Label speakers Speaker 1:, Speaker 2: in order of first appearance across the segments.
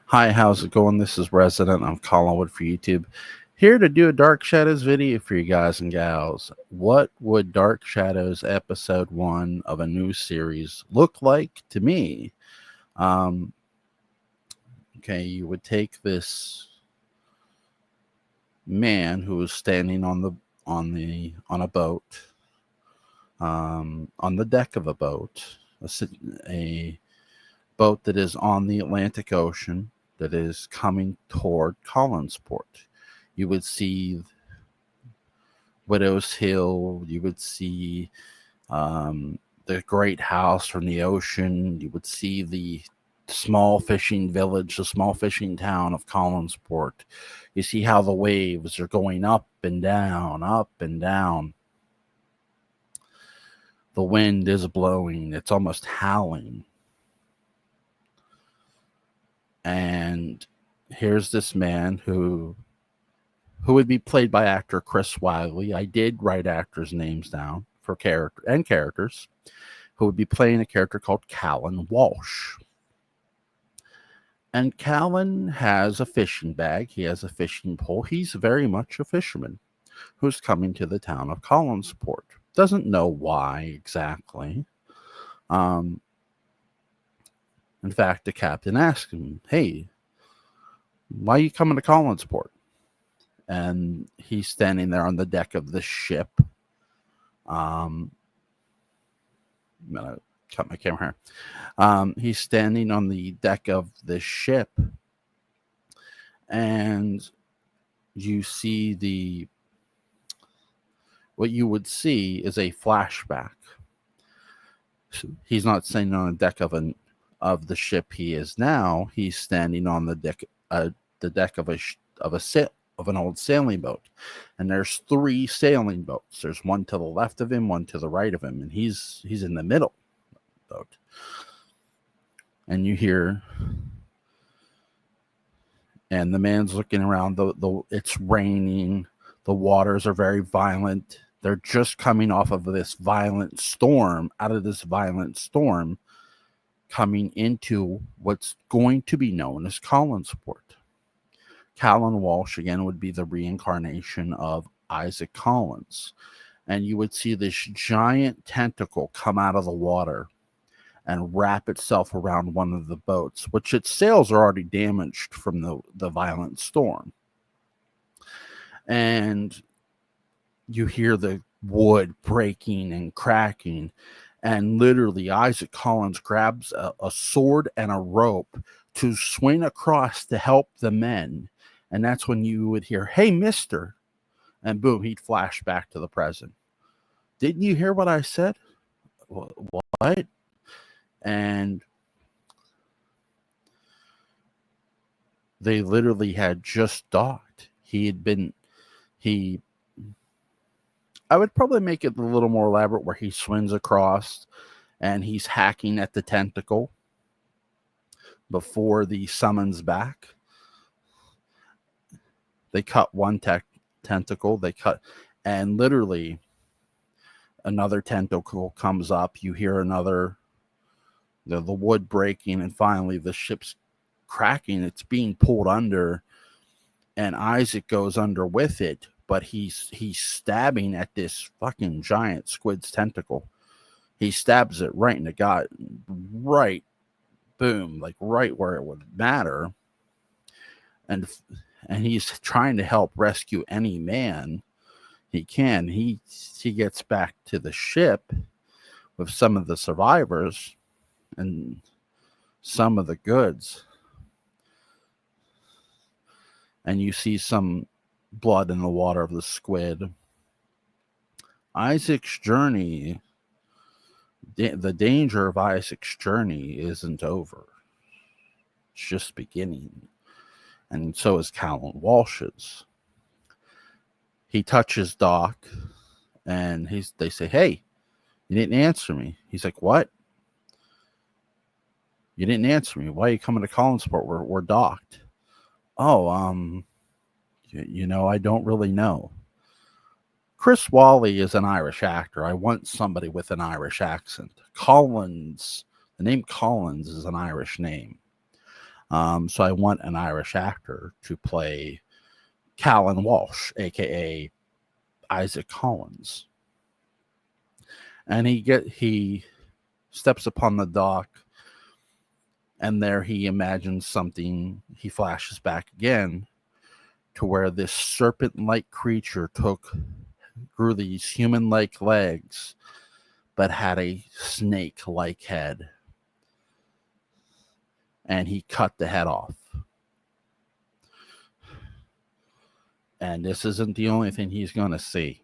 Speaker 1: Hi, how's it going? This is Resident. I'm Collinwood for YouTube. Here to do a Dark Shadows video for you guys and gals. What would Dark Shadows episode 1 of a new series look like to me? Um, okay, you would take this man who is standing on a boat, on the deck of a boat, a boat that is on the Atlantic Ocean that is coming toward Collinsport. You would see Widow's Hill. You would see the great house from the ocean. You would see the small fishing village, the small fishing town of Collinsport. You see how the waves are going up and down, up and down. The wind is blowing, it's almost howling. And here's this man who would be played by actor Chris Wiley. I did write actors' names down for characters, who would be playing a character called Callan Walsh. And Callan has a fishing bag. He has a fishing pole. He's very much a fisherman who's coming to the town of Collinsport. Doesn't know why exactly. In fact, the captain asked him, "Hey, why are you coming to Collinsport?" And he's standing there on the deck of the ship. I'm gonna cut my camera here. He's standing on the deck of the ship, and you see what you would see is a flashback. He's not standing on the deck of the ship he is now. He's standing on the deck of an old sailing boat, and there's 3 sailing boats. There's one to the left of him, one to the right of him, and he's in the middle boat. And you hear, and the man's looking around. It's raining. The waters are very violent. They're just coming off of this violent storm, coming into what's going to be known as Collinsport. Callan Walsh, again, would be the reincarnation of Isaac Collins. And you would see this giant tentacle come out of the water and wrap itself around one of the boats, which its sails are already damaged from the violent storm. And you hear the wood breaking and cracking, and literally Isaac Collins grabs a sword and a rope to swing across to help the men. And that's when you would hear, "Hey, mister," and boom, he'd flash back to the present. "Didn't you hear what I said?" "What?" And they literally had just docked. I would probably make it a little more elaborate, where he swims across and he's hacking at the tentacle before the summons back. They cut one tentacle, and literally another tentacle comes up. You hear the wood breaking, and finally the ship's cracking. It's being pulled under, and Isaac goes under with it, but he's stabbing at this fucking giant squid's tentacle. He stabs it right in the gut, right, boom, like right where it would matter. And he's trying to help rescue any man he can. He gets back to the ship with some of the survivors and some of the goods, and you see some blood in the water of the squid. Isaac's journey, the danger of Isaac's journey isn't over. It's just beginning. And so is Callan Walsh's. He touches Doc, and they say, "Hey, you didn't answer me." He's like, "What? You didn't answer me. Why are you coming to Collinsport? We're docked." "Oh, I don't really know." Chris Wally is an Irish actor. I want somebody with an Irish accent. The name Collins is an Irish name. So I want an Irish actor to play Callan Walsh, aka Isaac Collins. And he steps upon the dock, and there he imagines something. He flashes back again to where this serpent-like creature grew these human-like legs, but had a snake-like head. And he cut the head off. And this isn't the only thing he's going to see.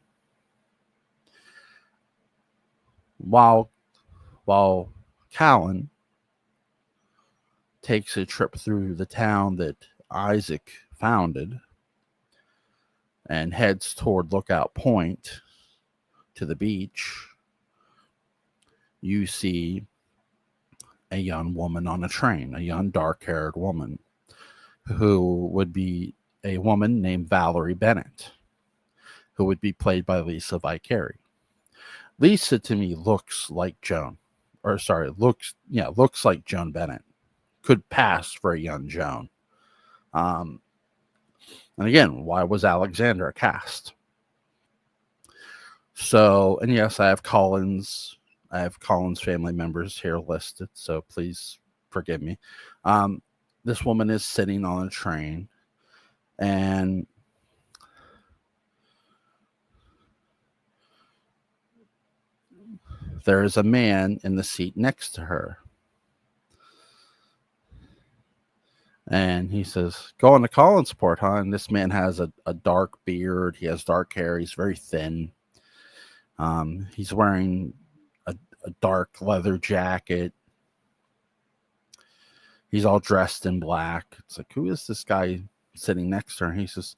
Speaker 1: While Callan takes a trip through the town that Isaac founded and heads toward Lookout Point to the beach, you see a young woman on a train, a young dark-haired woman who would be a woman named Valerie Bennett, who would be played by Lisa Vicari. Lisa to me looks like looks like Joan Bennett. Could pass for a young Joan. And again, why was Alexandra cast? So, and yes, I have Collins family members here listed, so please forgive me. This woman is sitting on a train, and there is a man in the seat next to her. And he says, "Going to Collinsport, huh?" And this man has a dark beard. He has dark hair. He's very thin. He's wearing a dark leather jacket. He's all dressed in black. It's like, who is this guy sitting next to her? And he says,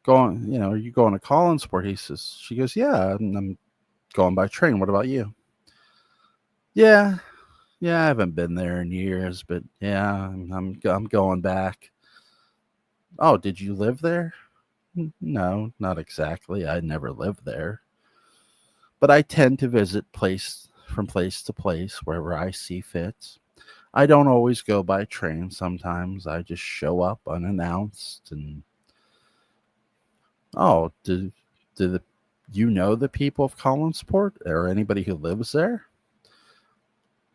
Speaker 1: are you going to Collinsport? She goes, yeah, I'm going by train. What about you? Yeah, I haven't been there in years, but yeah, I'm going back. Oh, did you live there? No, not exactly. I never lived there. But I tend to visit from place to place wherever I see fit. I don't always go by train. Sometimes I just show up unannounced and do you know the people of Collinsport or anybody who lives there?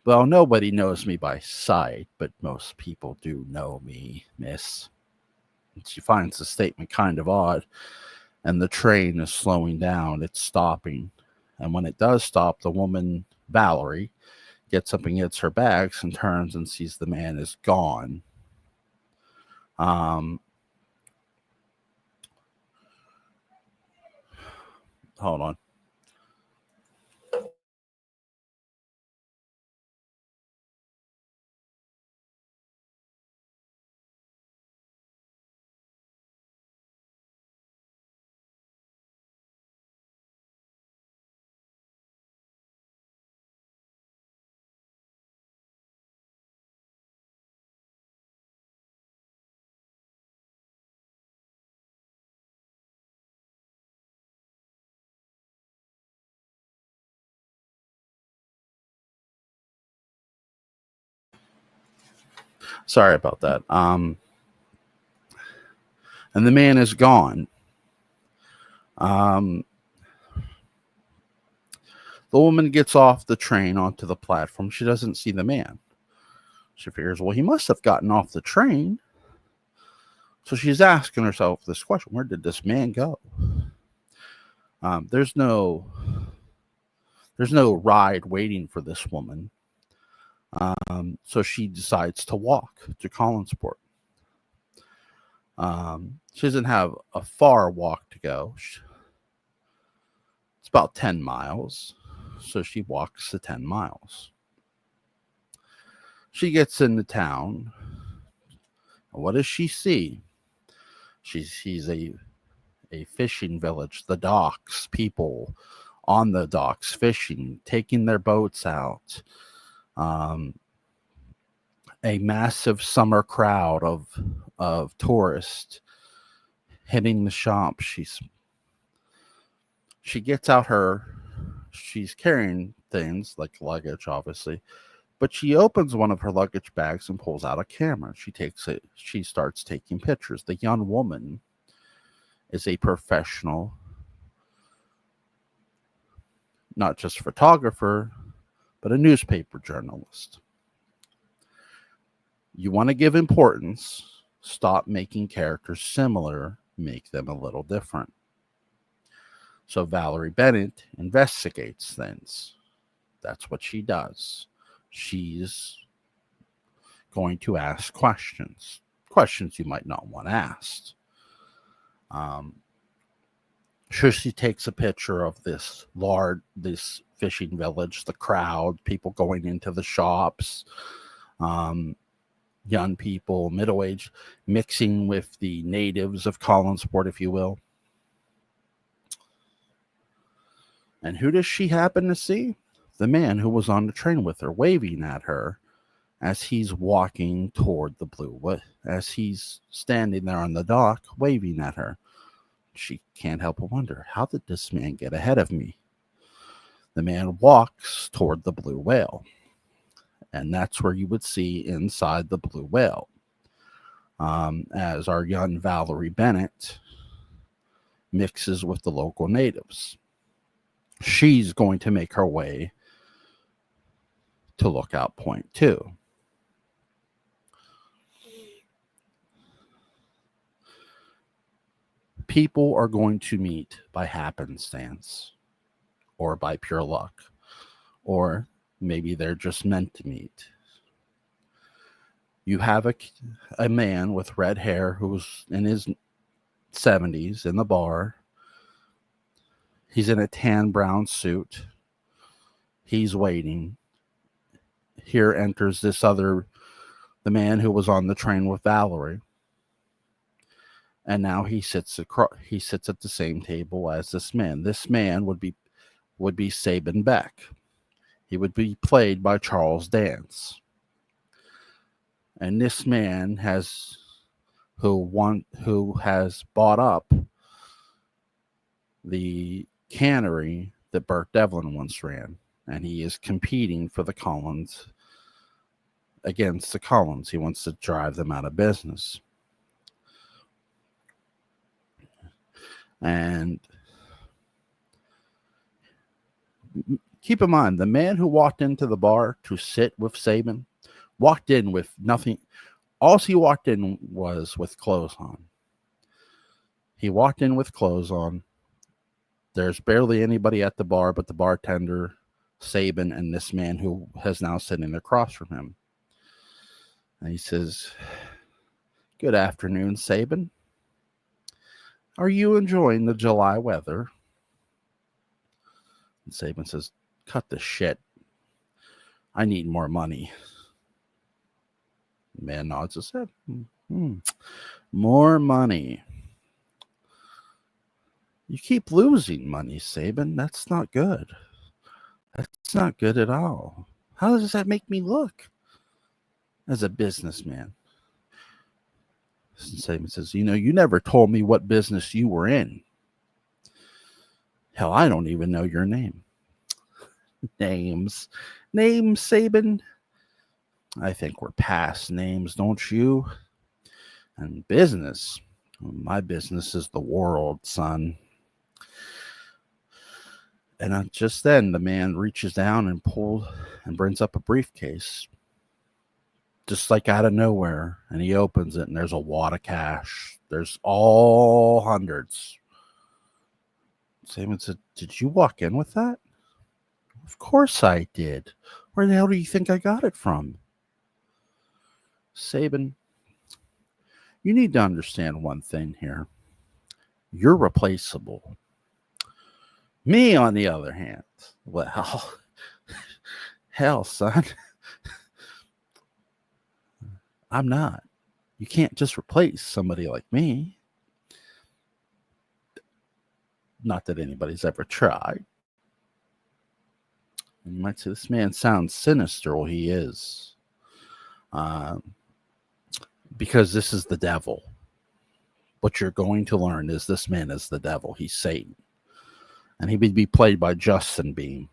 Speaker 1: Well, nobody knows me by sight, but most people do know me, miss. She finds the statement kind of odd, and the train is slowing down. It's stopping. And when it does stop, the woman, Valerie, gets up and gets her bags and turns and sees the man is gone. Hold on. Sorry about that. And the man is gone. The woman gets off the train onto the platform. She doesn't see the man. She figures, well, he must have gotten off the train. So she's asking herself this question: where did this man go? There's no ride waiting for this woman. So she decides to walk to Collinsport. She doesn't have a far walk to go. It's about 10 miles. So she walks the 10 miles. She gets into town. What does she see? She sees a fishing village, the docks, people on the docks fishing, taking their boats out. A massive summer crowd of tourists hitting the shop. She gets out she's carrying things like luggage, obviously, But she opens one of her luggage bags and pulls out a camera. She takes it. She starts taking pictures. The young woman is a professional, not just photographer, but a newspaper journalist. You want to give importance, stop making characters similar, make them a little different. So Valerie Bennett investigates things. That's what she does. She's going to ask questions you might not want asked. She takes a picture of this fishing village, the crowd, people going into the shops, young people, middle-aged, mixing with the natives of Collinsport, if you will. And who does she happen to see? The man who was on the train with her, waving at her as he's walking toward the blue, as he's standing there on the dock, waving at her. She can't help but wonder, how did this man get ahead of me? The man walks toward the blue whale. And that's where you would see inside the blue whale. As our young Valerie Bennett mixes with the local natives. She's going to make her way to Lookout Point 2. People are going to meet by happenstance or by pure luck, or maybe they're just meant to meet. You have a man with red hair who's in his 70s in the bar. He's in a tan brown suit. He's waiting. Here enters the man who was on the train with Valerie. And now he sits at the same table as this man. This man would be Sabin Beck. He would be played by Charles Dance. And this man who has bought up the cannery that Burt Devlin once ran, and he is competing for the Collins against the Collins. He wants to drive them out of business. And keep in mind, the man who walked into the bar to sit with Sabin walked in with nothing. All he walked in was with clothes on. He walked in with clothes on. There's barely anybody at the bar but the bartender, Sabin, and this man who has now sitting across from him. And he says, "Good afternoon, Sabin. Are you enjoying the July weather?" And Sabin says, "Cut the shit. I need more money." The man nods his head. More money. You keep losing money, Sabin. That's not good. That's not good at all. How does that make me look as a businessman? Sabin says, "You never told me what business you were in. Hell, I don't even know your name." Names, Sabin? I think we're past names, don't you? And business? My business is the world, son. And just then, the man reaches down and brings up a briefcase. Just like out of nowhere, and he opens it, and there's a wad of cash. There's all hundreds. Sabin said, "Did you walk in with that?" "Of course I did. Where the hell do you think I got it from?" "Sabin, you need to understand one thing here. You're replaceable. Me, on the other hand, well, hell, son, I'm not. You can't just replace somebody like me. Not that anybody's ever tried." And you might say, this man sounds sinister. Well, he is. Because this is the devil. What you're going to learn is this man is the devil. He's Satan. And he would be played by Justin Beam.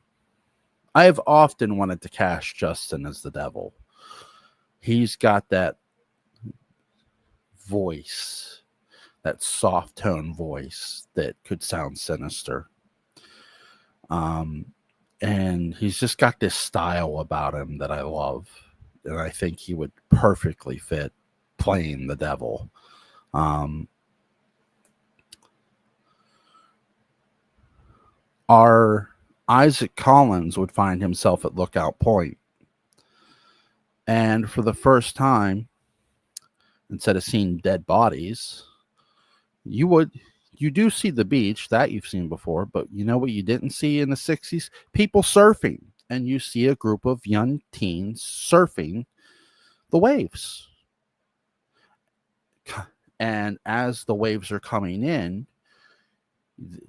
Speaker 1: I have often wanted to cast Justin as the devil. He's got that voice, that soft tone voice that could sound sinister. And he's just got this style about him that I love. And I think he would perfectly fit playing the devil. Our Isaac Collins would find himself at Lookout Point. And for the first time, instead of seeing dead bodies, you do see the beach that you've seen before, but you know what you didn't see in the 60s? People surfing. And you see a group of young teens surfing the waves. And as the waves are coming in,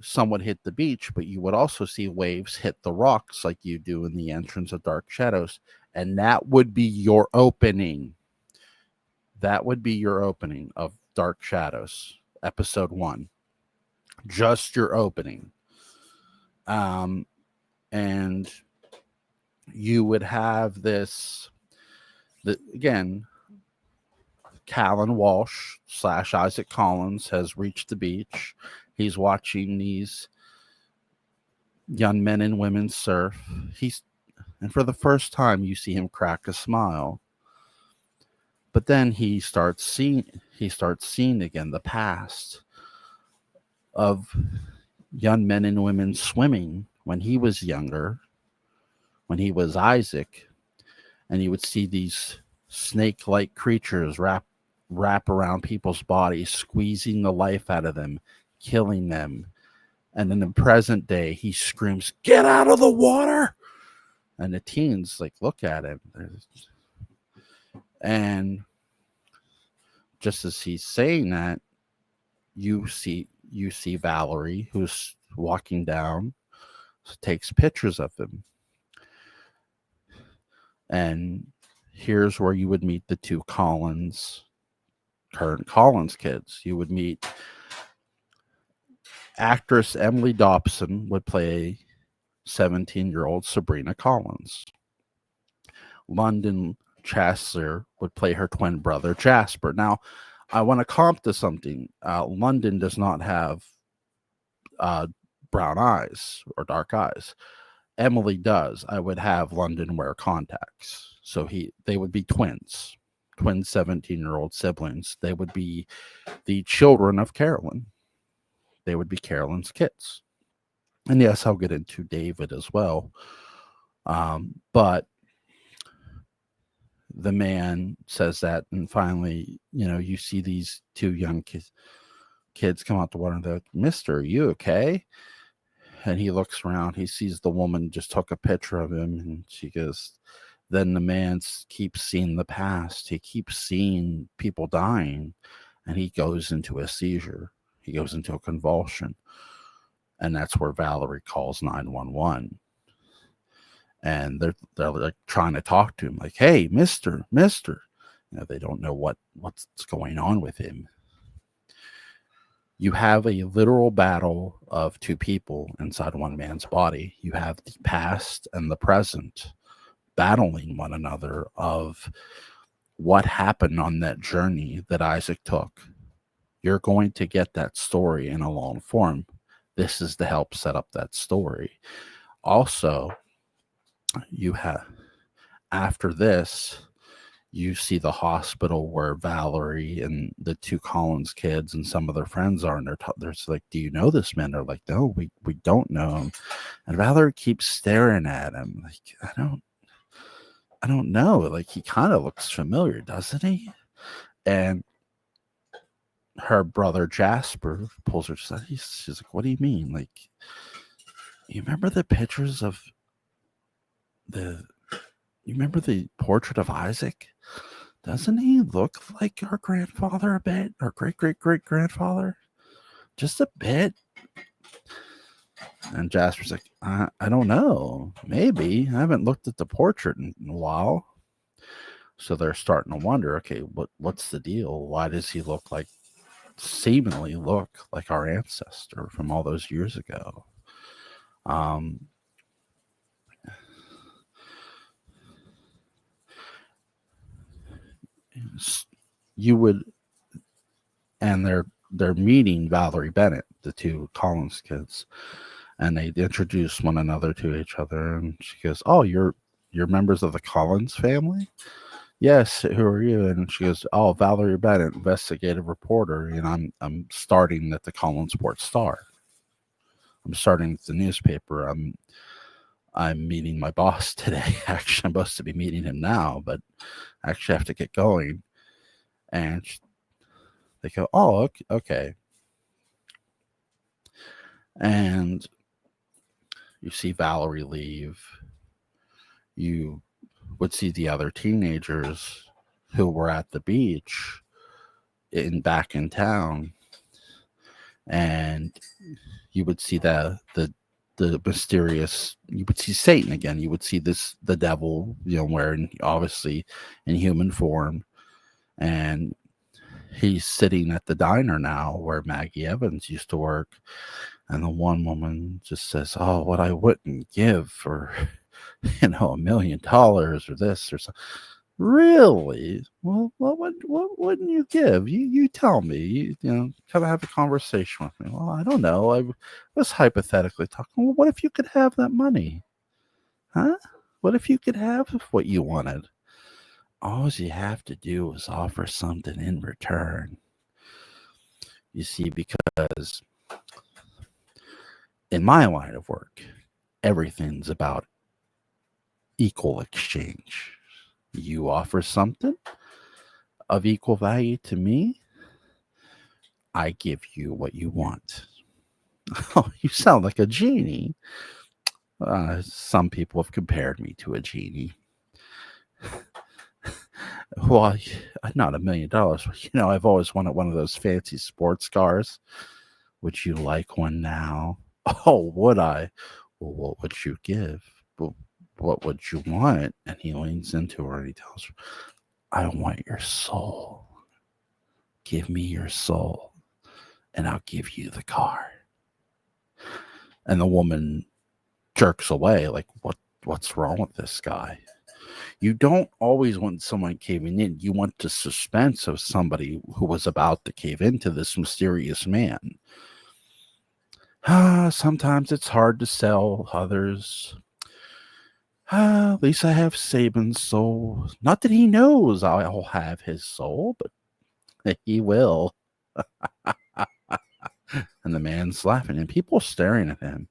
Speaker 1: some would hit the beach, but you would also see waves hit the rocks like you do in the entrance of Dark Shadows. And that would be your opening. That would be your opening of Dark Shadows, episode 1. Just your opening. And you would have this, again, Callan Walsh / Isaac Collins has reached the beach. He's watching these young men and women surf. And for the first time, you see him crack a smile. But then he starts seeing again the past of young men and women swimming when he was younger, when he was Isaac, and you would see these snake-like creatures wrap around people's bodies, squeezing the life out of them, killing them. And in the present day, he screams, "Get out of the water!" And the teens look at him. And just as he's saying that, you see Valerie, who's walking down, takes pictures of him. And here's where you would meet the two current Collins kids. You would meet actress Emily Dobson would play 17-year-old Sabrina Collins. London Chancellor would play her twin brother Jasper. Now, I want to comp to something. London does not have brown eyes or dark eyes. Emily does. I would have London wear contacts. So they would be twin 17-year-old siblings. They would be the children of Carolyn. They would be Carolyn's kids. And yes, I'll get into David as well. But the man says that, and finally, you see these two young kids come out the water and they're like, "Mister, are you okay?" And he looks around. He sees the woman just took a picture of him, and she goes, then the man keeps seeing the past. He keeps seeing people dying, and he goes into a seizure. He goes into a convulsion. And that's where Valerie calls 911. And they're trying to talk to him, like, "Hey, mister. They don't know what's going on with him. You have a literal battle of two people inside one man's body. You have the past and the present battling one another of what happened on that journey that Isaac took. You're going to get that story in a long form. This is to help set up that story. Also, you have, after this, you see the hospital where Valerie and the two Collins kids and some of their friends are, and they're like, "Do you know this man?" They're like, "No, we don't know him." And Valerie keeps staring at him like, I don't know. Like, he kind of looks familiar, doesn't he? And her brother Jasper pulls her aside. She's like, "What do you mean? Like, you remember the pictures of you remember the portrait of Isaac? Doesn't he look like our grandfather a bit? Our great-great-great-grandfather? Just a bit?" And Jasper's like, I don't know. Maybe. I haven't looked at the portrait in a while. So they're starting to wonder, okay, what's the deal? Why does he seemingly look like our ancestor from all those years ago? you would, and they're meeting Valerie Bennett, the two Collins kids, and they introduce one another to each other. And she goes, "Oh, you're members of the Collins family?" "Yes, who are you?" And she goes, "Oh, Valerie Bennett, investigative reporter. And I'm starting at the Collinsport Star. I'm starting at the newspaper. I'm meeting my boss today. Actually, I'm supposed to be meeting him now, but I actually have to get going." And they go, "Oh, okay." And you see Valerie leave. You would see the other teenagers who were at the beach back in town, and you would see the mysterious, you would see Satan again. You would see the devil, wearing, obviously, in human form, and he's sitting at the diner now where Maggie Evans used to work. And the one woman just says, "Oh, what I wouldn't give for, $1 million or this or something." "Really? Well, what wouldn't you give? You tell me. Come have a conversation with me." "Well, I don't know. I was hypothetically talking. Well, what if you could have that money? Huh? What if you could have what you wanted? All you have to do is offer something in return." You see, because in my line of work, everything's about equal exchange. You offer something of equal value to me, I give you what you want. "Oh, you sound like a genie." Some people have compared me to a genie. Well, not $1 million. I've always wanted one of those fancy sports cars. "Would you like one now?" "Oh, would I?" "Well, what would you give? Well, what would you want?" And he leans into her and he tells her, "I want your soul. Give me your soul, and I'll give you the car." And the woman jerks away, like, what's wrong with this guy? You don't always want someone caving in. You want the suspense of somebody who was about to cave into this mysterious man. Sometimes it's hard to sell others. At least I have Saban's soul. Not that he knows I'll have his soul, but he will. And the man's laughing, and people staring at him.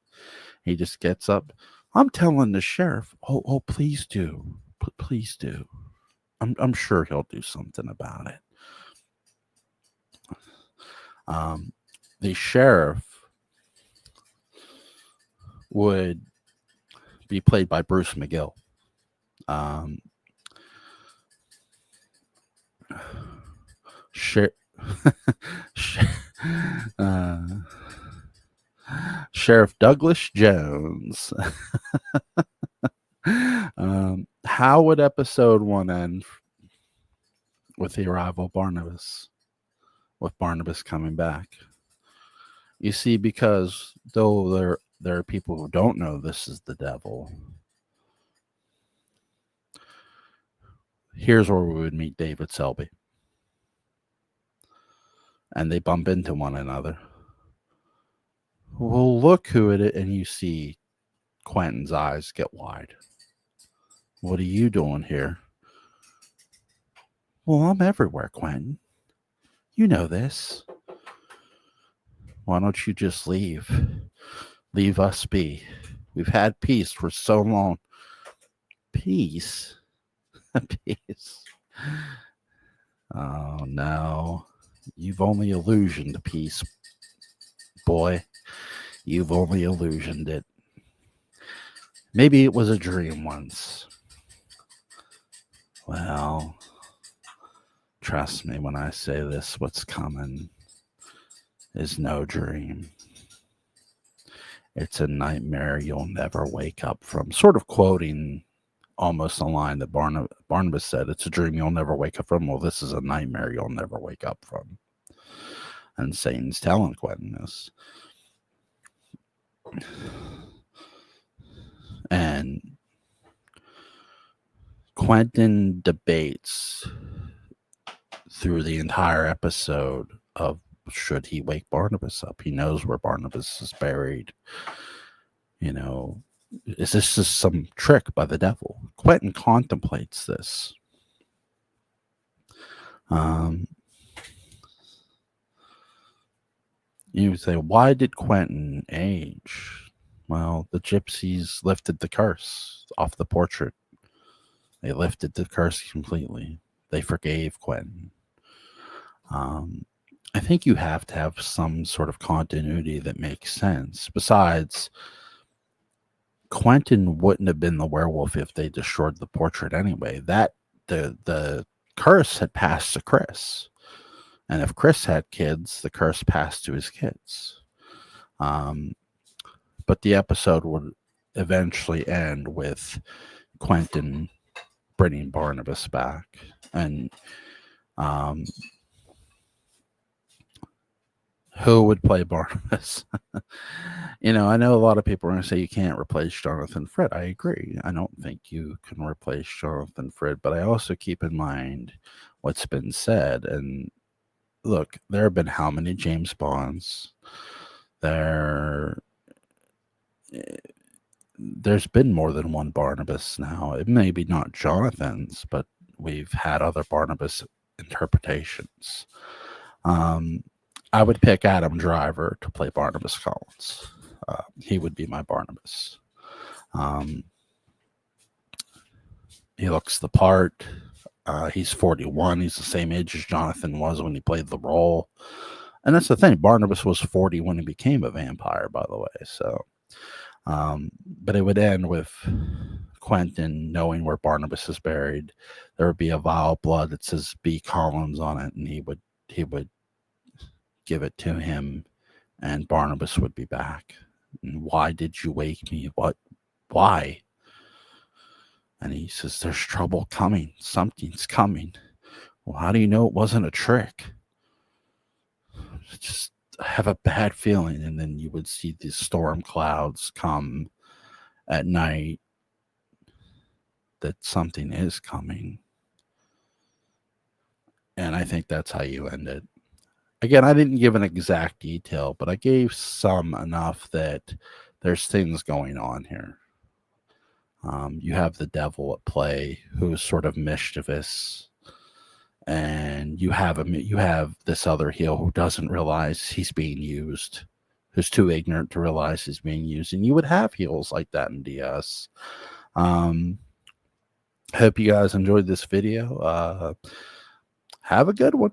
Speaker 1: He just gets up. "I'm telling the sheriff." Oh, please do. Please do. I'm sure he'll do something about it. The sheriff would be played by Bruce McGill. Sher- uh, Sheriff Douglas Jones. How would episode 1 end with the arrival of Barnabas? With Barnabas coming back? You see, because though there are people who don't know this is the devil, here's where we would meet David Selby. And they bump into one another. Well, look who it is. And you see Quentin's eyes get wide. "What are you doing here?" "Well, I'm everywhere, Quentin. You know this. Why don't you just leave? Leave us be. We've had peace for so long." "Peace?" "Peace. Oh, no. You've only illusioned peace, boy. You've only illusioned it. Maybe it was a dream once." "Well, trust me when I say this, what's coming is no dream. It's a nightmare you'll never wake up from." Sort of quoting almost a line that Barnabas said, "It's a dream you'll never wake up from." Well, this is a nightmare you'll never wake up from. And Satan's telling Quentin this. And Quentin debates through the entire episode of should he wake Barnabas up. He knows where Barnabas is buried. You know, is this just some trick by the devil? Quentin contemplates this. You would say, why did Quentin age? Well, the gypsies lifted the curse off the portrait. They lifted the curse completely. They forgave Quentin. I think you have to have some sort of continuity that makes sense. Besides, Quentin wouldn't have been the werewolf if they destroyed the portrait anyway. That the curse had passed to Chris. And if Chris had kids, the curse passed to his kids. But the episode would eventually end with Quentin bringing Barnabas back. And who would play Barnabas? You know, I know a lot of people are going to say you can't replace Jonathan Frid. I agree. I don't think you can replace Jonathan Frid, but I also keep in mind what's been said. And look, there have been how many James Bonds? There's been more than one Barnabas now. It may be not Jonathan's, but we've had other Barnabas interpretations. I would pick Adam Driver to play Barnabas Collins. He would be my Barnabas. He looks the part. He's 41. He's the same age as Jonathan was when he played the role. And that's the thing. Barnabas was 40 when he became a vampire, by the way. So, but it would end with Quentin knowing where Barnabas is buried. There would be a vial of blood that says B. Collins on it, and he would give it to him, and Barnabas would be back. And why did you wake me? What? Why? And he says, there's trouble coming. Something's coming. Well, how do you know it wasn't a trick? Just have a bad feeling. And then you would see these storm clouds come at night, that something is coming. And I think that's how you end it. Again, I didn't give an exact detail, but I gave some enough that there's things going on here. You have the devil at play who's sort of mischievous, and you have this other heel who doesn't realize he's being used, who's too ignorant to realize he's being used. And you would have heels like that in DS. Hope you guys enjoyed this video. Have a good one.